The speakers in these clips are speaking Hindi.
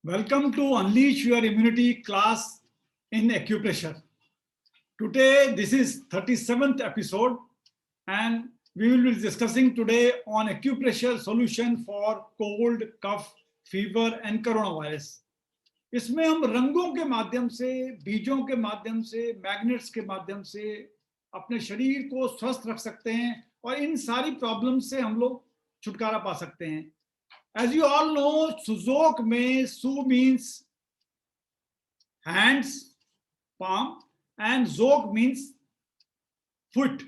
Welcome to Unleash Your Immunity class in acupressure. Today, this is 37th episode, and we will be discussing today on acupressure solution for cold, cough, fever and coronavirus. इसमें हम रंगों के माध्यम से, बीजों के माध्यम से, मैग्नेट्स के माध्यम से अपने शरीर को स्वस्थ रख सकते हैं और इन सारी प्रॉब्लम से हम लोग छुटकारा पा सकते हैं. As you all know, Suzok में Su means hands, palm, and Zog means foot.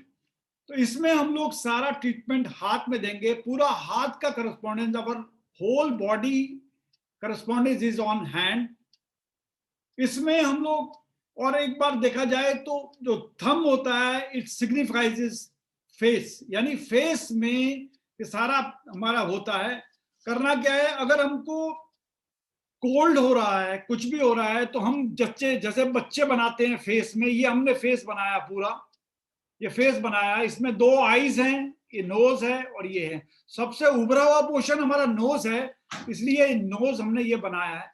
तो इसमें हम लोग सारा ट्रीटमेंट हाथ में देंगे. पूरा हाथ का correspondence, our whole body correspondence is on hand. इसमें हम लोग, और एक बार देखा जाए तो जो थंब होता है, इट सिग्निफाइज फेस, यानी फेस में ये सारा हमारा होता है. करना क्या है, अगर हमको कोल्ड हो रहा है, कुछ भी हो रहा है, तो हम जैसे बच्चे बनाते हैं फेस में, ये हमने फेस बनाया, पूरा ये फेस बनाया. इसमें दो आईज हैं, ये नोज है और ये है. सबसे उभरा हुआ पोर्शन हमारा नोज है, इसलिए नोज हमने ये बनाया है.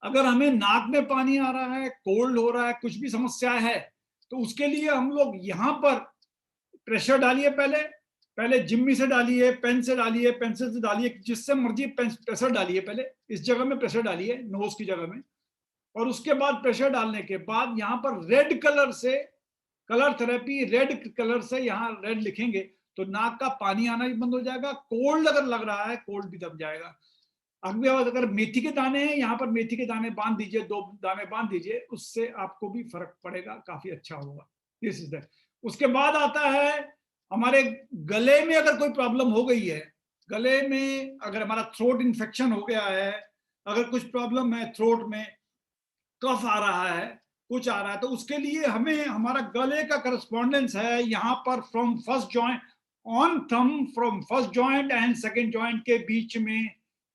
अगर हमें नाक में पानी आ रहा है, कोल्ड हो रहा है, कुछ भी समस्या है, तो उसके लिए हम लोग यहाँ पर प्रेशर डालिए. पहले जिम्मी से डालिए, पेन से डालिए, पेंसिल से डालिए, जिससे मर्जी प्रेशर डालिए. पहले इस जगह में प्रेशर डालिए, नोज की जगह में, और उसके बाद प्रेशर डालने के बाद यहाँ पर रेड कलर से, कलर थेरेपी, रेड कलर से यहाँ रेड लिखेंगे तो नाक का पानी आना भी बंद हो जाएगा. कोल्ड अगर लग रहा है, कोल्ड भी दब जाएगा. अगर मेथी के दाने हैं, यहाँ पर मेथी के दाने बांध दीजिए, 2 दाने बांध दीजिए, उससे आपको भी फर्क पड़ेगा, काफी अच्छा होगा. This is that. उसके बाद आता है हमारे गले में अगर कोई प्रॉब्लम हो गई है, गले में अगर हमारा थ्रोट इन्फेक्शन हो गया है, अगर कुछ प्रॉब्लम है थ्रोट में, कफ आ रहा है, कुछ आ रहा है, तो उसके लिए हमें हमारा गले का करस्पॉन्डेंस है यहाँ पर, from first joint on thumb, from first joint and second joint के बीच में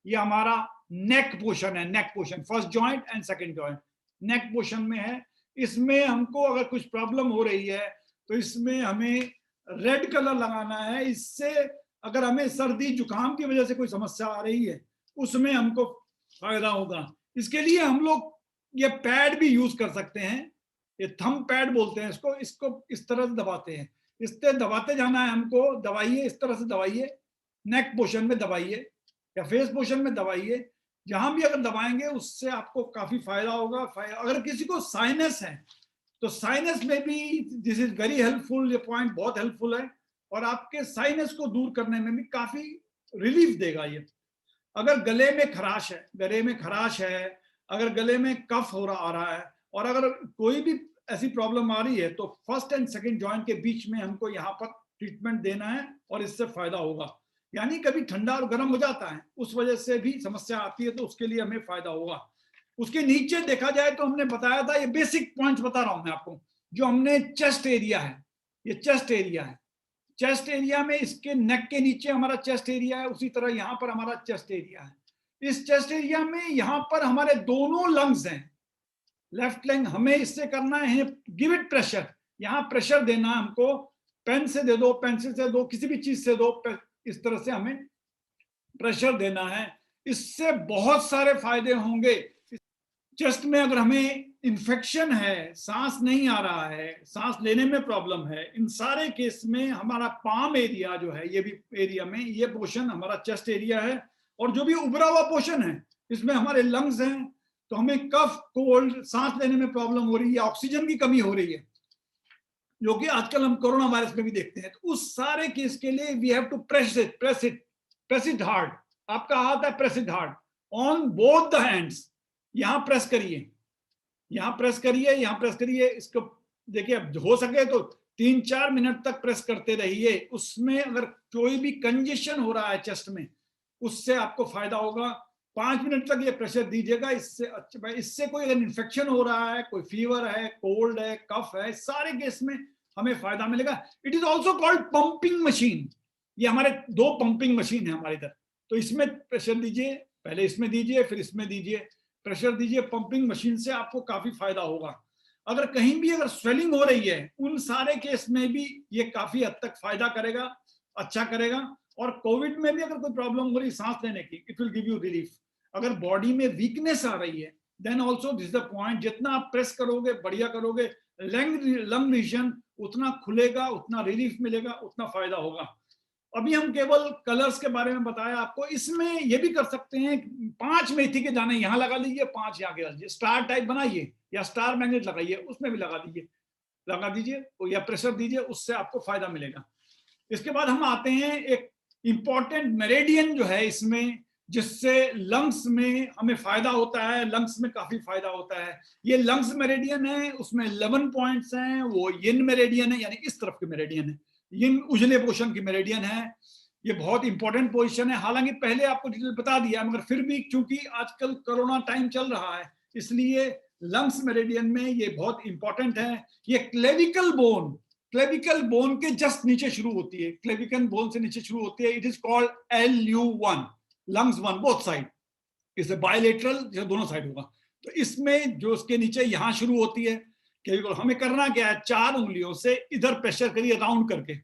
ये हमारा नेक पोर्शन है. Neck portion, first joint and second joint neck portion में है. इसमें हमको अगर कुछ प्रॉब्लम हो रही है तो इसमें हमें रेड कलर लगाना है. इससे अगर हमें सर्दी जुकाम की वजह से कोई समस्या आ रही है, उसमें हमको फायदा होगा. इसके लिए हम लोग ये पैड भी यूज कर सकते हैं, ये थंब पैड बोलते हैं इसको. इस तरह से दबाते हैं, इससे दबाते जाना है हमको. दबाइए, इस तरह से दबाइए, नेक पोर्शन में दबाइए या फेस पोर्शन में दबाइए. जहां भी अगर दबाएंगे उससे आपको काफी फायदा होगा. अगर किसी को साइनस है तो साइनस में भी दिस इज वेरी हेल्पफुल. ये पॉइंट बहुत हेल्पफुल है और आपके साइनस को दूर करने में भी काफी रिलीफ देगा ये. अगर गले में खराश है, अगर गले में कफ आ रहा है, और अगर कोई भी ऐसी प्रॉब्लम आ रही है, तो फर्स्ट एंड सेकंड जॉइंट के बीच में हमको यहाँ पर ट्रीटमेंट देना है और इससे फायदा होगा. यानी कभी ठंडा और गर्म हो जाता है, उस वजह से भी समस्या आती है, तो उसके लिए हमें फायदा होगा. उसके नीचे देखा जाए तो हमने बताया था, ये बेसिक पॉइंट्स बता रहा हूं मैं आपको. जो हमने चेस्ट एरिया है, ये चेस्ट एरिया है. चेस्ट एरिया में, इसके नेक के नीचे हमारा चेस्ट एरिया है, उसी तरह यहाँ पर हमारा चेस्ट एरिया है. इस चेस्ट एरिया में यहाँ पर हमारे दोनों लंग्स हैं, लेफ्ट लंग. हमें इससे करना है, गिव इट प्रेशर. यहाँ प्रेशर देना है हमको. पेन से दे दो, पेंसिल से दो, किसी भी चीज से दो, इस तरह से हमें प्रेशर देना है. इससे बहुत सारे फायदे होंगे. चेस्ट में अगर हमें इन्फेक्शन है, सांस नहीं आ रहा है, सांस लेने में प्रॉब्लम है, इन सारे केस में हमारा पाम एरिया जो है, ये भी एरिया में, ये पोर्शन हमारा चेस्ट एरिया है. और जो भी उभरा हुआ पोर्शन है, इसमें हमारे लंग्स हैं. तो हमें कफ, कोल्ड, सांस लेने में प्रॉब्लम हो रही है, ऑक्सीजन की कमी हो रही है, जो कि आजकल हम कोरोना वायरस में भी देखते हैं, तो उस सारे केस के लिए we have to press it hard. आपका हाथ है, press it hard on both the hands. यहां प्रेस करिए, यहां प्रेस करिए, यहां प्रेस करिए. इसको देखिए, हो सके तो 3-4 मिनट तक प्रेस करते रहिए. उसमें अगर कोई भी कंजेशन हो रहा है चेस्ट में, उससे आपको फायदा होगा. 5 मिनट तक ये प्रेशर दीजिएगा. इससे कोई अगर इन्फेक्शन हो रहा है, कोई फीवर है, कोल्ड है, कफ है, सारे केस में हमें फायदा मिलेगा. It is also called pumping machine. ये हमारे 2 पंपिंग मशीन है हमारे इधर. तो इसमें प्रेशर दीजिए, पहले इसमें दीजिए, फिर इसमें दीजिए, प्रेशर दीजिए. पंपिंग मशीन से आपको काफी फायदा होगा. अगर कहीं भी अगर स्वेलिंग हो रही है, उन सारे केस में भी ये काफी हद तक फायदा करेगा, अच्छा करेगा. और कोविड में भी अगर कोई प्रॉब्लम हो रही सांस लेने की, it will give you relief. अगर बॉडी में वीकनेस आ रही है, then also this the point, जितना आप प्रेस करोगे, बढ़िया करोगे, लंग रीजन उतना खुलेगा, उतना रिलीफ मिलेगा, उतना फायदा होगा। अभी हम केवल कलर्स के बारे में बताया आपको। इसमें ये भी कर सकते हैं, 5 मेथी के दाने यहाँ लगा लीजिए, 5 यहाँ के लगा लीजिए, स्टार टाइप बनाइए या स्टार मैग्नेट लगाइए, उसमें भी लगा दीजिए या प्रेशर दीजिए, उससे आपको फायदा मिलेगा। इसके बाद हम आते हैं एक इंपॉर्टेंट मेरिडियन जो है इसमें, जिससे लंग्स में हमें फायदा होता है, लंग्स में काफी फायदा होता है। ये लंग्स मेरिडियन है, उसमें 11 पॉइंट्स हैं, वो यिन मेरिडियन है, यानी इस तरफ के मेरिडियन है, यिन उजले पोर्शन की मेरिडियन है। ये बहुत इंपॉर्टेंट पोजीशन है, हालांकि पहले आपको डिटेल बता दिया, मगर फिर भी चूंकि आजकल कोरोना टाइम चल रहा है, इसलिए लंग्स मेरिडियन में ये बहुत इंपॉर्टेंट है। ये क्लेविकल बोन के जस्ट नीचे शुरू होती है, क्लेविकल बोन से नीचे शुरू होती है। It is called LU1, lungs 1, both side, इसे बायलेटरल, जो दोनों साइड होगा। तो इसमें जो उसके नीचे यहां शुरू होती है क्लेविकल, हमें करना क्या है, 4 उंगलियों से इधर प्रेशर करिए, राउंड करके,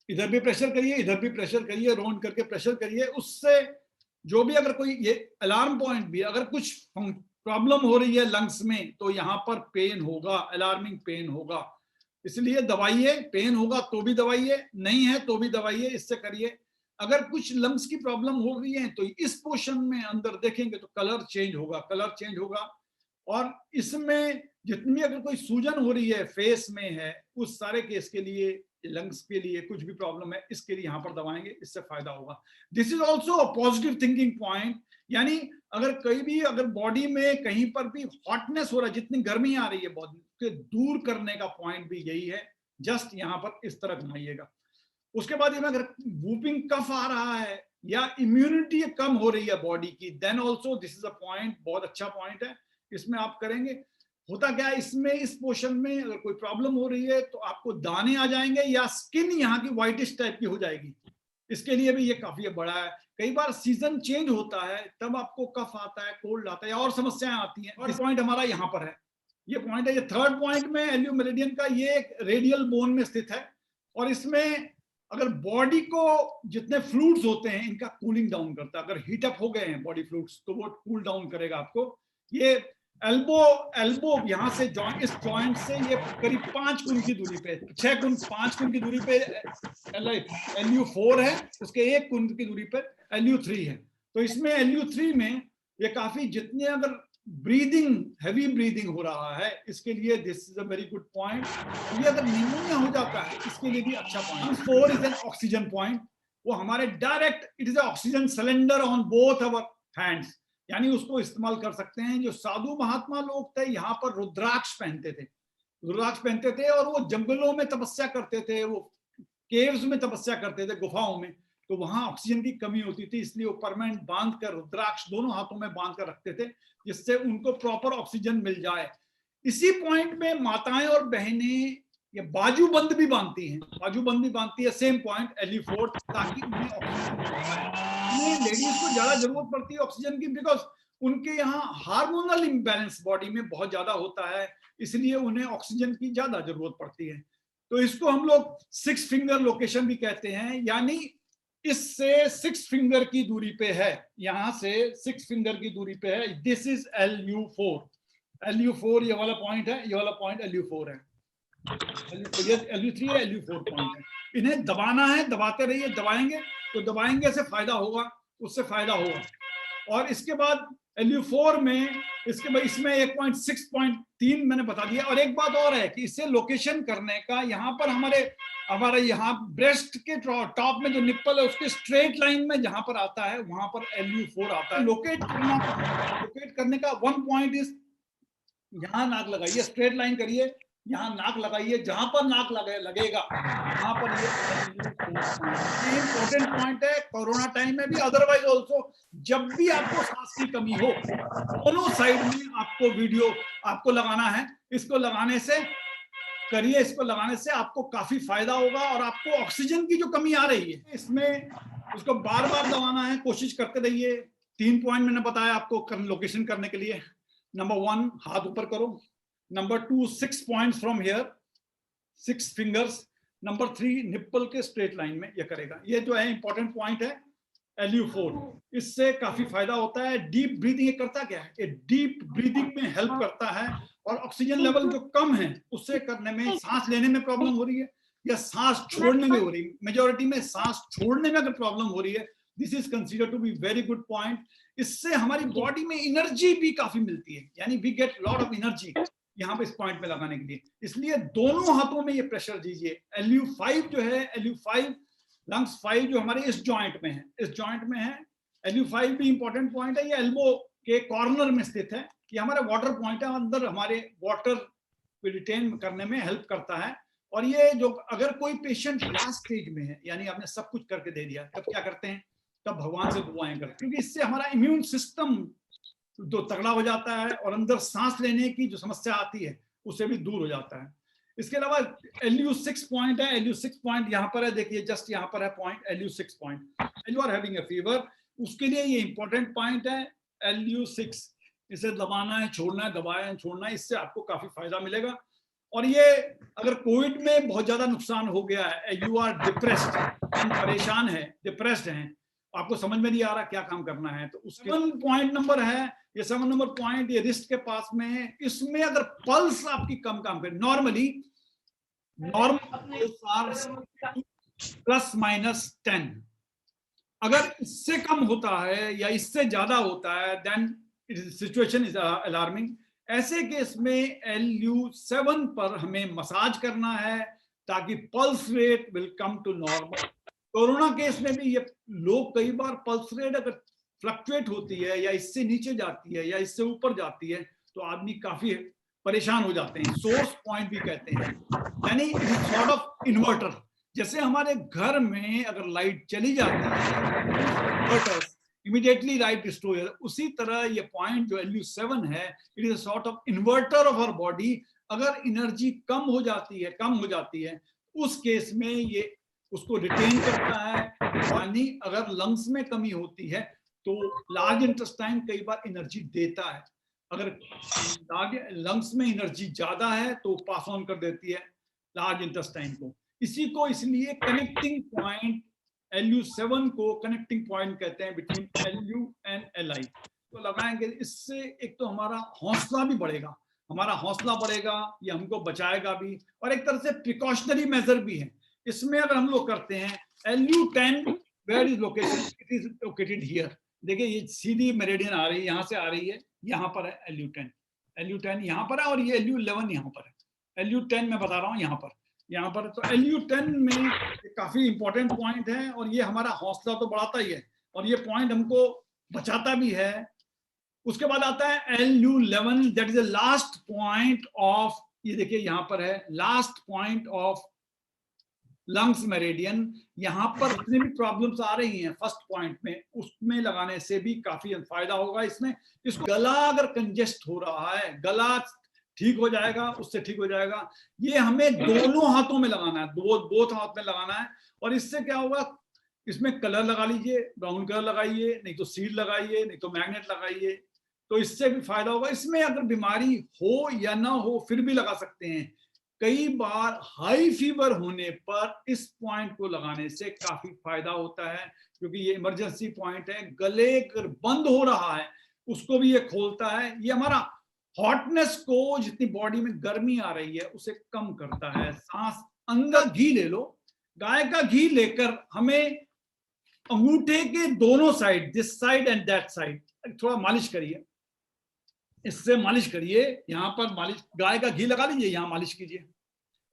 इधर भी प्रेशर करिए, इधर भी प्रेशर करिए, राउंड करके प्रेशर करिए। उससे जो भी अगर कोई ये अलार्म पॉइंट भी, अगर कुछ प्रॉब्लम हो रही है लंग्स में, तो यहाँ पर पेन होगा, अलार्मिंग पेन होगा, इसलिए दवाइए। पेन होगा तो भी दवाइए, नहीं है तो भी दवाइए, इससे करिए। अगर कुछ लंग्स की प्रॉब्लम हो रही है तो इस पोर्शन में अंदर देखेंगे तो कलर चेंज होगा। और इसमें जितनी अगर कोई सूजन हो रही है, फेस में है, उस सारे केस के लिए, लंग्स के लिए कुछ भी प्रॉब्लम है, इसके लिए यहाँ पर दबाएंगे, इससे फायदा होगा। This is also a positive thinking point, यानी अगर कहीं भी, अगर बॉडी में कहीं पर भी हॉटनेस हो रहा है, जितनी गर्मी आ रही है बॉडी के, दूर करने का पॉइंट भी यही है। जस्ट यहाँ पर इस तरह घुमाइएगा। उसके बाद अगर वूपिंग कफ आ रहा है या इम्यूनिटी कम हो रही है बॉडी की, then also this is a point, बहुत अच्छा पॉइंट है, इसमें आप करेंगे। होता क्या है इसमें, इस पोर्शन में अगर कोई प्रॉब्लम हो रही है तो आपको दाने आ जाएंगे या स्किन यहाँ की व्हाइटिश टाइप की हो जाएगी, इसके लिए भी ये काफी बड़ा है। कई बार सीजन चेंज होता है, तब आपको कफ आता है, कोल्ड आता है, और समस्याएं आती हैं। और पॉइंट हमारा यहाँ पर है, ये पॉइंट है, ये थर्ड पॉइंट में एल्यू मेरिडियन का, ये एक रेडियल बोन में स्थित है। और इसमें अगर बॉडी को जितने फ्लूइड्स होते हैं, इनका कूलिंग डाउन करता है। अगर हीट अप हो गए हैं बॉडी फ्लूइड्स, तो वो कूल डाउन करेगा आपको। ये एल्बो यहाँ से जॉइंट, इस जॉइंट से ये करीब 5 गुण की दूरी पे, 5 गुण की दूरी पे LU4 है, उसके 1 गुण की दूरी पे LU3 है। तो इसमें LU3 में ये काफी, जितने अगर ब्रीदिंग, हैवी ब्रीदिंग हो रहा है, इसके लिए this is a very good point. ये अगर निमोनिया हो जाता है, इसके लिए भी अच्छा point. 4 is an oxygen point, वो हमारे direct, it is oxygen cylinder on both our hands, यानी उसको इस्तेमाल कर सकते हैं। जो साधु महात्मा लोग थे, यहाँ पर रुद्राक्ष पहनते थे और वो जंगलों में तपस्या करते थे, वो केव्स में तपस्या करते थे, गुफाओं में। तो वहां ऑक्सीजन की कमी होती थी, इसलिए वो परमानेंट बांध कर, रुद्राक्ष दोनों हाथों में बांध कर रखते थे, जिससे उनको प्रॉपर ऑक्सीजन मिल जाए। इसी पॉइंट में माताएं और बहनें ये बाजूबंद भी बांधती है, सेम पॉइंट LU4, ताकि उन्हें ऑक्सीजन मिल जाए। लेडीज को ज्यादा जरूरत पड़ती है ऑक्सीजन की, बिकॉज उनके यहाँ हार्मोनल इम्बैलेंस बॉडी में बहुत ज्यादा होता है, इसलिए उन्हें ऑक्सीजन की ज्यादा जरूरत पड़ती है। तो इसको हम लोग 6 फिंगर लोकेशन भी कहते हैं, यानी इससे 6 फिंगर की दूरी पे है, यहां से 6 फिंगर की दूरी पे है। दिस इज LU4 ये वाला पॉइंट है, ये वाला पॉइंट LU4 है। LU3 है, LU4 पॉइंट है। इन्हें दबाना है, दबाते रहिए, दबाएंगे से फायदा होगा, उससे फायदा होगा। और इसके बाद LU4 में, इसके बाद इसमें 1.6.3 मैंने बता दिया। और एक बात और है कि इसे लोकेशन करने का, यहाँ पर हमारे यहाँ ब्रेस्ट के टॉप में जो निप्पल है, उसके स्ट्रेट लाइन में जहां पर आता है, वहां पर LU4 आता है। लोकेट करने का 1 पॉइंट इज, यहाँ नाक लगाइए, स्ट्रेट लाइन करिए, यहाँ नाक लगाइए, जहां पर नाक लगेगा वहां पर ये इंपॉर्टेंट पॉइंट है कोरोना टाइम में भी, अदरवाइज ऑल्सो। जब भी आपको सांस की कमी हो, दोनों साइड में आपको वीडियो आपको लगाना है। इसको लगाने से करिए, इसको लगाने से आपको काफी फायदा होगा। और आपको ऑक्सीजन की जो कमी आ रही है, इसमें उसको बार बार दबाना है, कोशिश करते रहिए। 3 पॉइंट मैंने बताया आपको लोकेशन करने के लिए। नंबर 1, हाथ ऊपर करो। Number 2, 6 points from here, 6 fingers. Number 3, nipple के स्ट्रेट लाइन में ये करेगा। ये जो है इंपॉर्टेंट पॉइंट है, LU4, इससे काफी फायदा होता है। डीप ब्रीदिंग ये करता क्या है, ये डीप ब्रीदिंग में हेल्प करता है, और ऑक्सीजन लेवल जो कम है उससे करने में, सांस लेने में प्रॉब्लम हो रही है या सांस छोड़ने में हो रही है, मेजोरिटी में सांस छोड़ने में अगर प्रॉब्लम हो रही है, this is consider to be very good point. इससे हमारी बॉडी में एनर्जी भी काफी मिलती है, यानी we get lot of energy यहाँ पे इस पॉइंट पे लगाने के लिए। इसलिए दोनों हाथों में ये प्रेशर दीजिए। LU5 जो है, LU5 लंग्स 5 जो हमारे इस जॉइंट में है, इस जॉइंट में है। LU5 भी इंपॉर्टेंट पॉइंट है, ये एल्बो के कॉर्नर में स्थित है, ये हमारा वाटर पॉइंट है, अंदर हमारे वाटर को रिटेन करने में हेल्प करता है। और ये जो अगर कोई पेशेंट लास्ट स्टेज में है, यानी आपने सब कुछ करके दे दिया, तब क्या करते हैं, तब भगवान से दुआएं करते हैं, क्योंकि इससे हमारा इम्यून सिस्टम तो तगड़ा हो जाता है और अंदर सांस लेने की जो समस्या आती है उससे भी दूर हो जाता है। इसके अलावा LU6 पॉइंट है, LU6 पॉइंट यहाँ पर है, देखिए जस्ट यहाँ पर है point LU6 point. You are having a fever, उसके लिए ये इंपॉर्टेंट पॉइंट है LU6, इसे दबाना है, छोड़ना है, दबाना है, छोड़ना है, इससे आपको काफी फायदा मिलेगा। और ये अगर कोविड में बहुत ज्यादा नुकसान हो गया है, यू आर डिप्रेस्ड, परेशान है, डिप्रेस्ड हैं, आपको समझ में नहीं आ रहा क्या काम करना है, तो उसके 7 पॉइंट नंबर है, ये 7 नंबर पॉइंट ये रिस्ट के पास में है। इसमें अगर पल्स आपकी कम काम करे, नॉर्मली नॉर्मल ±10, अगर इससे कम होता है या इससे ज्यादा होता है, देन सिचुएशन इज अलार्मिंग। ऐसे केस में LU7 पर हमें मसाज करना है ताकि pulse rate will come to normal. Corona case में भी ये लोग कई बार पल्स रेट अगर फ्लक्चुएट होती है या इससे नीचे जाती है या इससे ऊपर जाती है तो आदमी काफी परेशान हो जाते हैं, सोर्स पॉइंट भी कहते हैं, यानी सॉर्ट ऑफ इन्वर्टर। जैसे हमारे घर में अगर लाइट चली जाती है इमीडिएटली लाइट डिस्ट्रॉय, उसी तरह ये पॉइंट जो LU7 है, it is a sort of inverter of our body. अगर एनर्जी कम हो जाती है उस केस में ये उसको रिटेन करता है, यानी अगर लंग्स में कमी होती है तो लार्ज इंटेस्टाइन कई बार एनर्जी देता है, अगर लंग्स में एनर्जी ज्यादा है तो पास ऑन कर देती है लार्ज इंटेस्टाइन को। इसी को इसलिए कनेक्टिंग पॉइंट, LU7 को कनेक्टिंग पॉइंट कहते हैं बिटवीन LU एंड LI। तो लगाएंगे, इससे एक तो हमारा हौसला भी बढ़ेगा, ये हमको बचाएगा भी, और एक तरह से प्रिकॉशनरी मेजर भी है। इसमें अगर हम लोग करते हैं LU10, where is location, it is located here. देखिए ये सीधी मेरिडियन आ रही है, यहाँ से आ रही है, यहाँ पर है LU10 यहाँ पर है, और ये LU11 यहाँ पर है। LU10 मैं बता रहा हूँ यहाँ पर। तो LU10 में काफी इंपॉर्टेंट पॉइंट है, और ये हमारा हौसला तो बढ़ाता ही है और ये पॉइंट हमको बचाता भी है। उसके बाद आता है LU11, that is the last point of, ये देखिए यहाँ पर है last point of lungs meridian. यहाँ पर जितनी भी प्रॉब्लम्स आ रही हैं फर्स्ट पॉइंट में, उसमें लगाने से भी काफी फायदा होगा। इसमें इसको गला अगर कंजेस्ट हो रहा है, गला ठीक हो जाएगा, उससे ठीक हो जाएगा। ये हमें दोनों हाथों में लगाना है, बोथ हाथ में लगाना है। और इससे क्या होगा, इसमें कलर लगा लीजिए, ब्राउन कलर लगाइए, नहीं तो सीड लगाइए, नहीं तो मैग्नेट लगाइए, तो इससे भी फायदा होगा। इसमें अगर बीमारी हो या ना हो फिर भी लगा सकते हैं। कई बार हाई फीवर होने पर इस पॉइंट को लगाने से काफी फायदा होता है, क्योंकि ये इमरजेंसी पॉइंट है। गले अगर बंद हो रहा है उसको भी ये खोलता है। ये हमारा हॉटनेस को, जितनी बॉडी में गर्मी आ रही है उसे कम करता है। सांस अंदर, घी ले लो, गाय का घी लेकर हमें अंगूठे के दोनों side, this side and that side, थोड़ा मालिश करिए, इससे मालिश करिए। यहाँ पर मालिश, गाय का घी लगा लीजिए, यहाँ मालिश कीजिए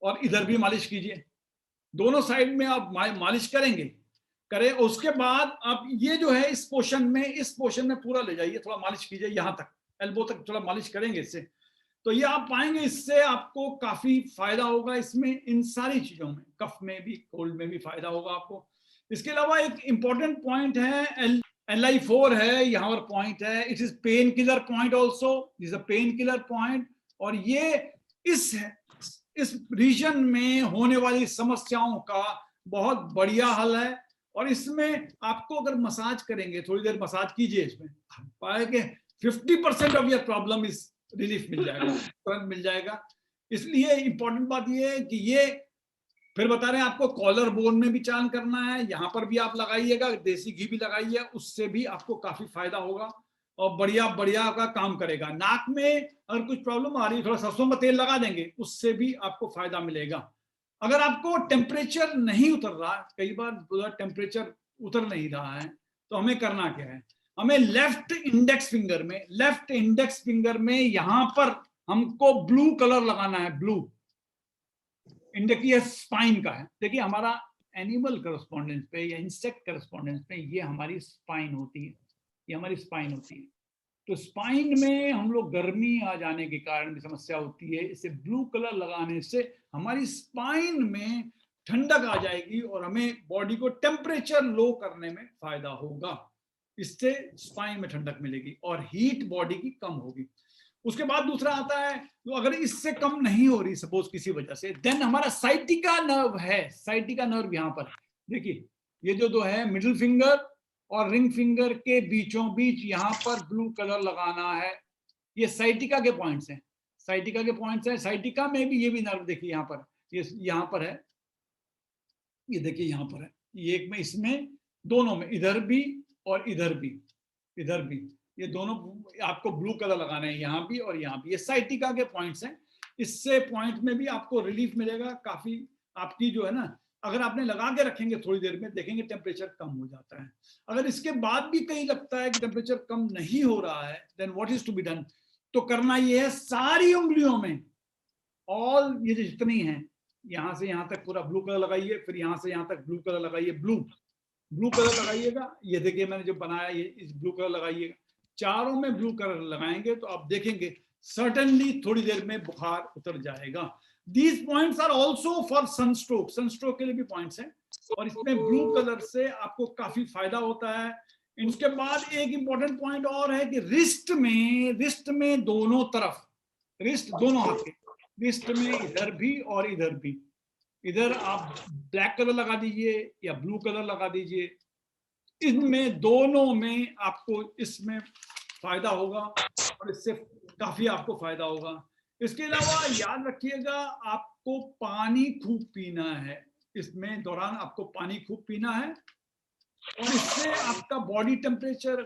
और इधर भी मालिश कीजिए, दोनों साइड में आप मालिश करें। उसके बाद आप ये जो है इस पोर्शन में पूरा ले जाइए, थोड़ा मालिश कीजिए, यहाँ तक एल्बो तक थोड़ा मालिश करेंगे इससे, तो ये आप पाएंगे इससे आपको काफी फायदा होगा। इसमें इन सारी चीजों में, कफ में भी, कोल्ड में भी फायदा होगा आपको। इसके अलावा एक इंपॉर्टेंट पॉइंट है LI4 है, यहाँ पर पॉइंट है, it is pain killer point also, is a pain killer point. और ये इस रीजन में होने वाली समस्याओं का बहुत बढ़िया हल है। और इसमें आपको अगर मसाज करेंगे, थोड़ी देर मसाज कीजिए, इसमें पाएंगे 50% off your problem is relief मिल जाएगा, तुरंत मिल जाएगा। इसलिए इंपॉर्टेंट बात ये है कि ये फिर बता रहे हैं आपको कॉलर बोन में भी चार्न करना है, यहाँ पर भी आप लगाइएगा, देसी घी भी लगाइए, उससे भी आपको काफी फायदा होगा और बढ़िया बढ़िया का काम करेगा। नाक में अगर कुछ प्रॉब्लम आ रही है, थोड़ा सरसों का तेल लगा देंगे, उससे भी आपको फायदा मिलेगा। अगर आपको टेम्परेचर नहीं उतर रहा, कई बार टेम्परेचर उतर नहीं रहा है, तो हमें करना क्या है, हमें लेफ्ट इंडेक्स फिंगर में यहां पर हमको ब्लू कलर लगाना है। ब्लू इंडेक्स ये स्पाइन का है। देखिए हमारा एनिमल करस्पॉन्डेंस पे या इंसेक्ट करस्पॉन्डेंस पे ये हमारी स्पाइन होती है, ये हमारी स्पाइन होती है। तो स्पाइन में हम लोग गर्मी आ जाने के कारण भी समस्या होती है, इसे ब्लू कलर लगाने से हमारी स्पाइन में ठंडक आ जाएगी और हमें बॉडी को टेम्परेचर लो करने में फायदा होगा। इससे स्पाइन में ठंडक मिलेगी और हीट बॉडी की कम होगी। उसके बाद दूसरा आता है, तो अगर इससे कम नहीं हो रही सपोज किसी वजह से, देन हमारा साइटिका नर्व है। साइटिका नर्व यहाँ पर देखिए, ये जो दो है मिडिल फिंगर और रिंग फिंगर के बीचों बीच यहाँ पर ब्लू कलर लगाना है। ये साइटिका के पॉइंट्स हैं, साइटिका के पॉइंट्स हैं। साइटिका में भी ये भी नर्व देखिए यहाँ पर, ये यहाँ पर है, ये देखिए यहाँ पर है, ये एक में, इसमें दोनों में, इधर भी और इधर भी, इधर भी, ये दोनों आपको ब्लू कलर लगाना है, यहाँ भी और यहाँ भी। ये साइटिका के पॉइंट्स हैं, इससे पॉइंट में भी आपको रिलीफ मिलेगा काफी। आपकी जो है ना, अगर आपने लगा के रखेंगे थोड़ी देर में देखेंगे टेम्परेचर कम हो जाता है। अगर इसके बाद भी कहीं लगता है कि टेम्परेचर कम नहीं हो रहा है, then what is to be done, तो करना ये है सारी उंगलियों में, ऑल ये जितनी हैं, यहाँ से यहाँ तक पूरा ब्लू कलर लगाइए, फिर यहाँ से यहाँ तक ब्लू कलर लगाइए, ब्लू कलर लगाइएगा। ये देखिए मैंने जो बनाया ये इस ब्लू कलर लगाइएगा, चारों में ब्लू कलर लगाएंगे तो आप देखेंगे सर्टेनली थोड़ी देर में बुखार उतर जाएगा। These points are also for sunstroke, sunstroke के लिए भी पॉइंट्स हैं और इसमें ब्लू कलर से आपको काफी फायदा होता है। इसके बाद एक इंपॉर्टेंट पॉइंट और है कि रिस्ट में दोनों तरफ, रिस्ट दोनों हाथ के, रिस्ट में इधर भी और इधर भी, इधर आप ब्लैक कलर लगा दीजिए या ब्लू कलर लगा दीजिए, इनमें दोनों में आपको इसमें फायदा होगा और इससे काफी आपको फायदा होगा। इसके अलावा याद रखिएगा आपको पानी खूब पीना है, इसमें दौरान आपको पानी खूब पीना है और इससे आपका बॉडी टेम्परेचर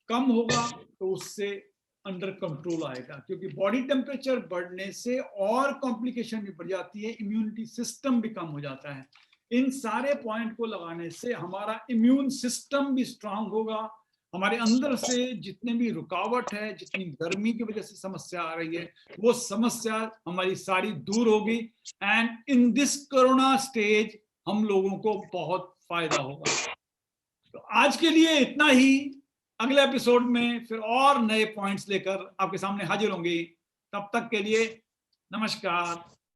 कम होगा तो उससे अंडर कंट्रोल आएगा, क्योंकि बॉडी टेम्परेचर बढ़ने से और कॉम्प्लिकेशन भी बढ़ जाती है, इम्यूनिटी सिस्टम भी कम हो जाता है। इन सारे पॉइंट को लगाने से हमारा इम्यून सिस्टम भी स्ट्रांग होगा, हमारे अंदर से जितने भी रुकावट है, जितनी गर्मी की वजह से समस्या आ रही है, वो समस्या हमारी सारी दूर होगी and in this corona stage हम लोगों को बहुत फायदा होगा। तो आज के लिए इतना ही, अगले एपिसोड में फिर और नए पॉइंट्स लेकर आपके सामने हाजिर होंगे। तब तक के लिए नमस्कार।